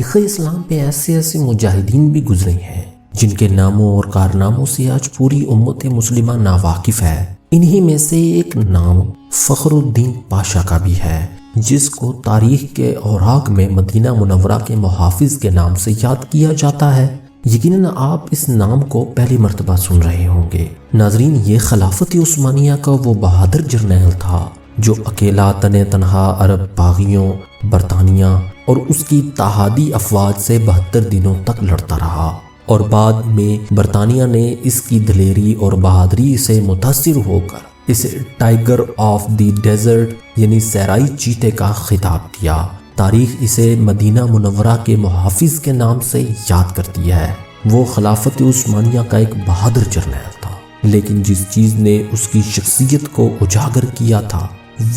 تاریخ اسلام پہ ایسے مجاہدین بھی گزرے ہیں جن کے ناموں اور کارناموں سے آج پوری امت مسلمہ ناواقف ہے۔ انہی میں سے ایک نام فخر الدین پاشا کا بھی ہے، جس کو تاریخ کے اوراق میں مدینہ منورہ کے محافظ کے نام سے یاد کیا جاتا ہے۔ یقیناً آپ اس نام کو پہلی مرتبہ سن رہے ہوں گے۔ ناظرین، یہ خلافت عثمانیہ کا وہ بہادر جرنیل تھا جو اکیلا تنہا عرب باغیوں، برطانیہ اور اس کی اتحادی افواج سے 72 دنوں تک لڑتا رہا، اور بعد میں برطانیہ نے اس کی دلیری اور بہادری سے متاثر ہو کر اسے ٹائیگر آف دی ڈیزرٹ یعنی صحرائی چیتے کا خطاب دیا۔ تاریخ اسے مدینہ منورہ کے محافظ کے نام سے یاد کرتی ہے۔ وہ خلافت عثمانیہ کا ایک بہادر جرنیل تھا، لیکن جس چیز نے اس کی شخصیت کو اجاگر کیا تھا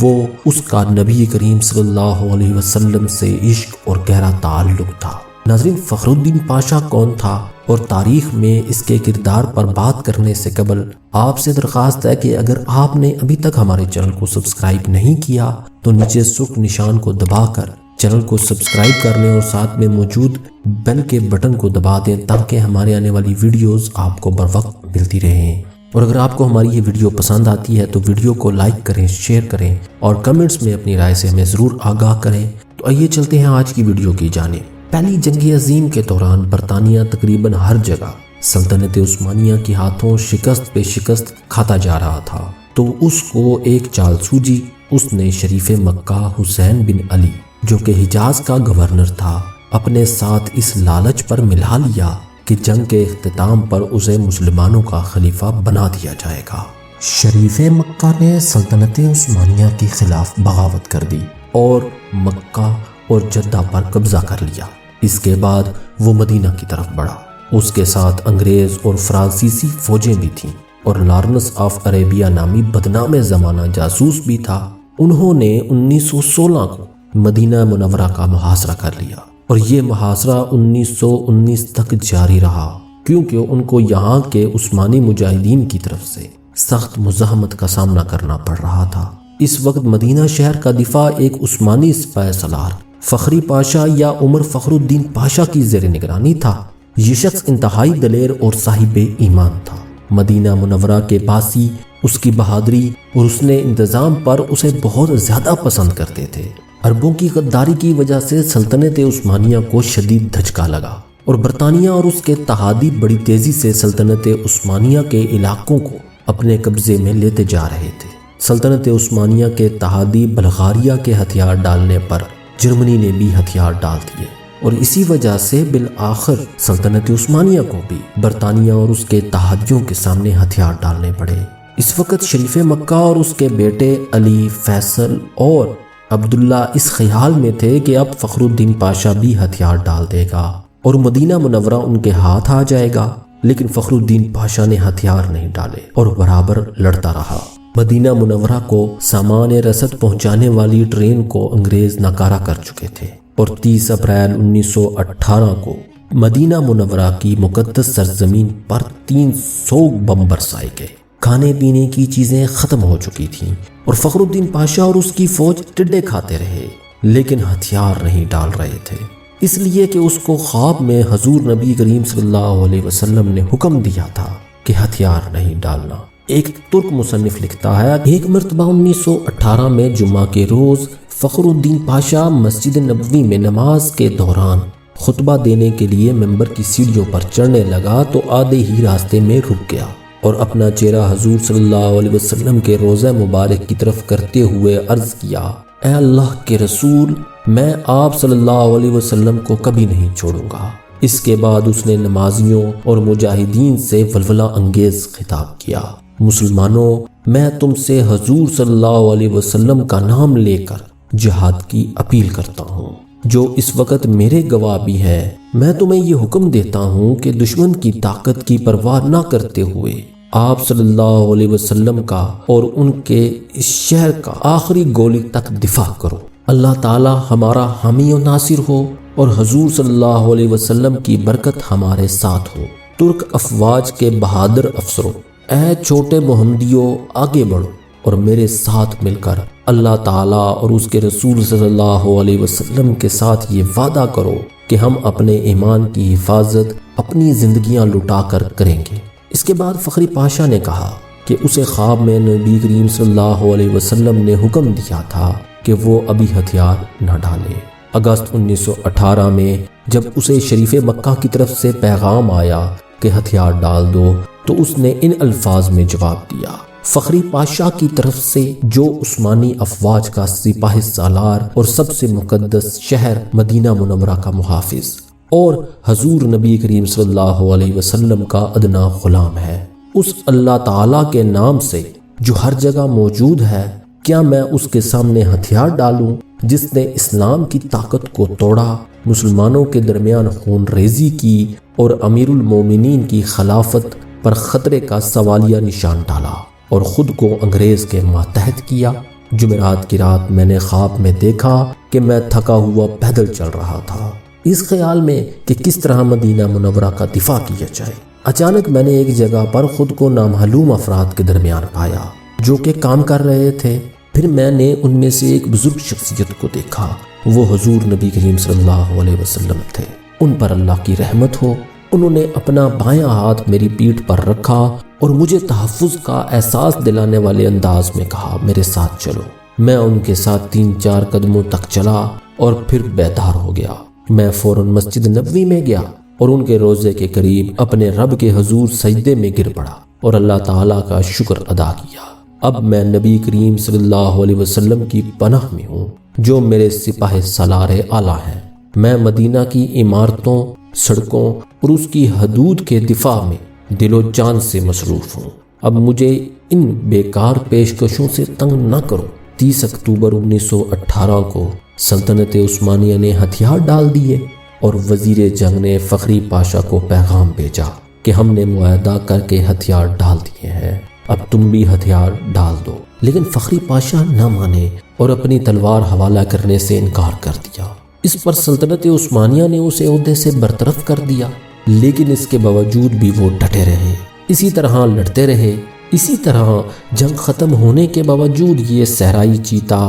وہ اس کا نبی کریم صلی اللہ علیہ وسلم سے عشق اور گہرا تعلق تھا۔ ناظرین، فخر الدین پاشا کون تھا اور تاریخ میں اس کے کردار پر بات کرنے سے قبل آپ سے درخواست ہے کہ اگر آپ نے ابھی تک ہمارے چینل کو سبسکرائب نہیں کیا تو نیچے سرخ نشان کو دبا کر چینل کو سبسکرائب کر لیں اور ساتھ میں موجود بیل کے بٹن کو دبا دیں تاکہ ہمارے آنے والی ویڈیوز آپ کو بر وقت ملتی رہیں۔ اور اگر آپ کو ہماری یہ ویڈیو پسند آتی ہے تو ویڈیو کو لائک کریں، شیئر کریں اور کمنٹس میں اپنی رائے سے ہمیں ضرور آگاہ کریں۔ تو آئیے چلتے ہیں آج کی ویڈیو کی جانب۔ پہلی جنگ عظیم کے دوران برطانیہ تقریباً ہر جگہ سلطنت عثمانیہ کے ہاتھوں شکست پہ شکست کھاتا جا رہا تھا، تو اس کو ایک چال سوجی۔ اس نے شریف مکہ حسین بن علی جو کہ حجاز کا گورنر تھا اپنے ساتھ اس لالچ پر ملا لیا کہ جنگ کے اختتام پر اسے مسلمانوں کا خلیفہ بنا دیا جائے گا۔ شریف مکہ نے سلطنت عثمانیہ کے خلاف بغاوت کر دی اور مکہ اور جدہ پر قبضہ کر لیا۔ اس کے بعد وہ مدینہ کی طرف بڑھا۔ اس کے ساتھ انگریز اور فرانسیسی فوجیں بھی تھیں اور لارنس آف عربیہ نامی بدنام زمانہ جاسوس بھی تھا۔ انہوں نے 1916 کو مدینہ منورہ کا محاصرہ کر لیا اور یہ محاصرہ 1919 تک جاری رہا، کیونکہ ان کو یہاں کے عثمانی مجاہدین کی طرف سے سخت مزاحمت کا سامنا کرنا پڑ رہا تھا۔ اس وقت مدینہ شہر کا دفاع ایک عثمانی سپہ سالار فخری پاشا یا عمر فخر الدین پاشا کی زیر نگرانی تھا۔ یہ شخص انتہائی دلیر اور صاحب ایمان تھا۔ مدینہ منورہ کے باسی اس کی بہادری اور اس نے انتظام پر اسے بہت زیادہ پسند کرتے تھے۔ عربوں کی غداری کی وجہ سے سلطنت عثمانیہ کو شدید دھچکا لگا اور برطانیہ اور اس کے اتحادی بڑی تیزی سے سلطنت عثمانیہ کے علاقوں کو اپنے قبضے میں لیتے جا رہے تھے۔ سلطنت عثمانیہ کے اتحادی بلغاریہ کے ہتھیار ڈالنے پر جرمنی نے بھی ہتھیار ڈال دیے اور اسی وجہ سے بالآخر سلطنت عثمانیہ کو بھی برطانیہ اور اس کے اتحادیوں کے سامنے ہتھیار ڈالنے پڑے۔ اس وقت شریف مکہ اور اس کے بیٹے علی، فیصل اور عبداللہ اس خیال میں تھے کہ اب فخر الدین پاشا بھی ہتھیار ڈال دے گا اور مدینہ منورہ ان کے ہاتھ آ جائے گا، لیکن فخر الدین پاشا نے ہتھیار نہیں ڈالے اور برابر لڑتا رہا۔ مدینہ منورہ کو سامان رسد پہنچانے والی ٹرین کو انگریز ناکارہ کر چکے تھے اور 30 اپریل 1918 کو مدینہ منورہ کی مقدس سرزمین پر 300 بم برسائے گئے۔ کھانے پینے کی چیزیں ختم ہو چکی تھیں اور فخر الدین پاشا اور اس کی فوج ٹڈے کھاتے رہے، لیکن ہتھیار نہیں ڈال رہے تھے، اس لیے کہ اس کو خواب میں حضور نبی کریم صلی اللہ علیہ وسلم نے حکم دیا تھا کہ ہتھیار نہیں ڈالنا۔ ایک ترک مصنف لکھتا ہے، ایک مرتبہ 1918 میں جمعہ کے روز فخر الدین پاشا مسجد نبوی میں نماز کے دوران خطبہ دینے کے لیے ممبر کی سیڑھیوں پر چڑھنے لگا تو آدھے ہی راستے میں رک گیا اور اپنا چہرہ حضور صلی اللہ علیہ وسلم کے روضہ مبارک کی طرف کرتے ہوئے عرض کیا، اے اللہ کے رسول، میں آپ صلی اللہ علیہ وسلم کو کبھی نہیں چھوڑوں گا۔ اس کے بعد اس نے نمازیوں اور مجاہدین سے ولولہ انگیز خطاب کیا، مسلمانوں، میں تم سے حضور صلی اللہ علیہ وسلم کا نام لے کر جہاد کی اپیل کرتا ہوں، جو اس وقت میرے گواہ بھی ہے۔ میں تمہیں یہ حکم دیتا ہوں کہ دشمن کی طاقت کی پرواہ نہ کرتے ہوئے آپ صلی اللہ علیہ وسلم کا اور ان کے اس شہر کا آخری گولی تک دفاع کرو۔ اللہ تعالی ہمارا حامی و ناصر ہو اور حضور صلی اللہ علیہ وسلم کی برکت ہمارے ساتھ ہو۔ ترک افواج کے بہادر افسروں، اے چھوٹے محمدیوں، آگے بڑھو اور میرے ساتھ مل کر اللہ تعالیٰ اور اس کے رسول صلی اللہ علیہ وسلم کے ساتھ یہ وعدہ کرو کہ ہم اپنے ایمان کی حفاظت اپنی زندگیاں لٹا کر کریں گے۔ اس کے بعد فخری پاشا نے کہا کہ اسے خواب میں نبی کریم صلی اللہ علیہ وسلم نے حکم دیا تھا کہ وہ ابھی ہتھیار نہ ڈالے۔ اگست 1918 میں جب اسے شریف مکہ کی طرف سے پیغام آیا کہ ہتھیار ڈال دو تو اس نے ان الفاظ میں جواب دیا: فخری پاشا کی طرف سے، جو عثمانی افواج کا سپاہ سالار اور سب سے مقدس شہر مدینہ منورہ کا محافظ اور حضور نبی کریم صلی اللہ علیہ وسلم کا ادنا غلام ہے، اس اللہ تعالیٰ کے نام سے جو ہر جگہ موجود ہے، کیا میں اس کے سامنے ہتھیار ڈالوں جس نے اسلام کی طاقت کو توڑا، مسلمانوں کے درمیان خون ریزی کی اور امیر المومنین کی خلافت پر خطرے کا سوالیہ نشان ڈالا اور خود کو انگریز کے ماتحت کیا؟ جمعرات کی رات میں نے خواب میں دیکھا کہ میں تھکا ہوا پیدل چل رہا تھا، اس خیال میں کہ کس طرح مدینہ منورہ کا دفاع کیا جائے۔ اچانک میں نے ایک جگہ پر خود کو نامعلوم افراد کے درمیان پایا جو کہ کام کر رہے تھے۔ پھر میں نے ان میں سے ایک بزرگ شخصیت کو دیکھا، وہ حضور نبی کریم صلی اللہ علیہ وسلم تھے، ان پر اللہ کی رحمت ہو۔ انہوں نے اپنا بایاں ہاتھ میری پیٹھ پر رکھا اور مجھے تحفظ کا احساس دلانے والے انداز میں کہا، میرے ساتھ چلو۔ میں ان کے ساتھ 3-4 قدموں تک چلا اور پھر بیدار ہو گیا۔ میں فوراً مسجد نبوی میں گیا اور ان کے روضے کے قریب اپنے رب کے حضور سجدے میں گر پڑا اور اللہ تعالیٰ کا شکر ادا کیا۔ اب میں نبی کریم صلی اللہ علیہ وسلم کی پناہ میں ہوں جو میرے سپاہ سالار اعلیٰ ہیں۔ میں مدینہ کی عمارتوں، سڑکوں اور اس کی حدود کے دفاع میں دل و جان سے مصروف ہوں۔ اب مجھے ان بیکار پیشکشوں سے تنگ نہ کرو۔ 30 اکتوبر 1918 کو سلطنت عثمانیہ نے ہتھیار ڈال دیے اور وزیر جنگ نے فخری پاشا کو پیغام بھیجا کہ ہم نے معاہدہ کر کے ہتھیار ڈال دیے ہیں، اب تم بھی ہتھیار ڈال دو۔ لیکن فخری پاشا نہ مانے اور اپنی تلوار حوالہ کرنے سے انکار کر دیا۔ اس پر سلطنت عثمانیہ نے اسے عہدے سے برطرف کر دیا، لیکن اس کے باوجود بھی وہ ڈٹے رہے، اسی طرح لڑتے رہے۔ اسی طرح جنگ ختم ہونے کے باوجود یہ صحرائی چیتا،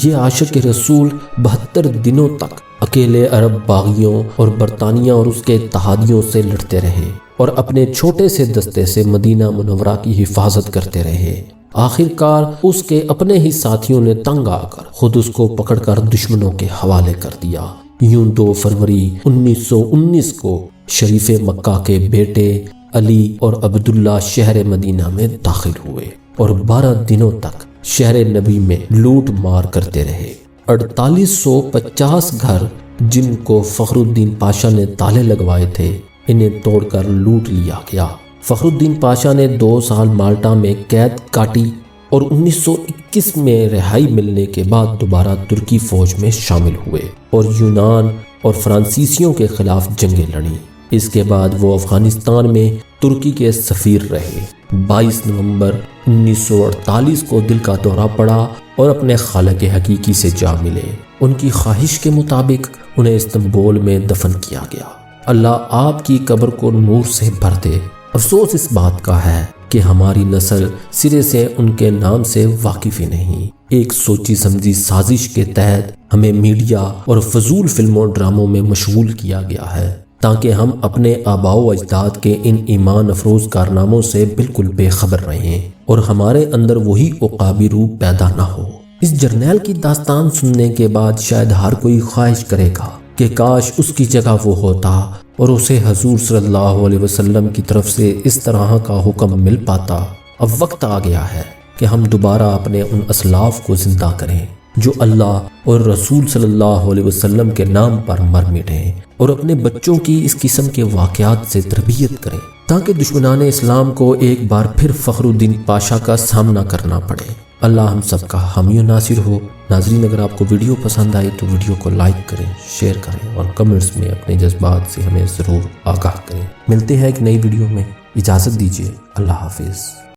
یہ عاشق رسول 72 دنوں تک اکیلے عرب باغیوں اور برطانیہ اور اس کے اتحادیوں سے لڑتے رہے اور اپنے چھوٹے سے دستے سے مدینہ منورہ کی حفاظت کرتے رہے۔ آخر کار اس کے اپنے ہی ساتھیوں نے تنگ آ کر خود اس کو پکڑ کر دشمنوں کے حوالے کر دیا۔ یوں 2 فروری 1919 کو شریف مکہ کے بیٹے علی اور عبداللہ شہر مدینہ میں داخل ہوئے اور 12 دنوں تک شہر نبی میں لوٹ مار کرتے رہے۔ 4850 گھر جن کو فخر الدین پاشا نے تالے لگوائے تھے، انہیں توڑ کر لوٹ لیا گیا۔ فخر الدین پاشا نے 2 سال مالٹا میں قید کاٹی اور 1921 میں رہائی ملنے کے بعد دوبارہ ترکی فوج میں شامل ہوئے اور یونان اور فرانسیسیوں کے خلاف جنگیں لڑیں۔ اس کے بعد وہ افغانستان میں ترکی کے سفیر رہے۔ 22 نومبر 1948 کو دل کا دورہ پڑا اور اپنے خالق حقیقی سے جا ملے۔ ان کی خواہش کے مطابق انہیں استنبول میں دفن کیا گیا۔ اللہ آپ کی قبر کو نور سے بھر دے۔ افسوس اس بات کا ہے کہ ہماری نسل سرے سے ان کے نام سے واقف ہی نہیں۔ ایک سوچی سمجھی سازش کے تحت ہمیں میڈیا اور فضول فلموں ڈراموں میں مشغول کیا گیا ہے تاکہ ہم اپنے آباء و اجداد کے ان ایمان افروز کارناموں سے بالکل بے خبر رہیں اور ہمارے اندر وہی عقابی روح پیدا نہ ہو۔ اس جرنیل کی داستان سننے کے بعد شاید ہر کوئی خواہش کرے گا کہ کاش اس کی جگہ وہ ہوتا اور اسے حضور صلی اللہ علیہ وسلم کی طرف سے اس طرح کا حکم مل پاتا۔ اب وقت آ گیا ہے کہ ہم دوبارہ اپنے ان اسلاف کو زندہ کریں جو اللہ اور رسول صلی اللہ علیہ وسلم کے نام پر مر مٹیں اور اپنے بچوں کی اس قسم کے واقعات سے تربیت کریں تاکہ دشمنان اسلام کو ایک بار پھر فخر الدین پاشا کا سامنا کرنا پڑے۔ اللہ ہم سب کا حامی و ناصر ہو۔ ناظرین، اگر آپ کو ویڈیو پسند آئی تو ویڈیو کو لائک کریں، شیئر کریں اور کمنٹس میں اپنے جذبات سے ہمیں ضرور آگاہ کریں۔ ملتے ہیں ایک نئی ویڈیو میں، اجازت دیجیے، اللہ حافظ۔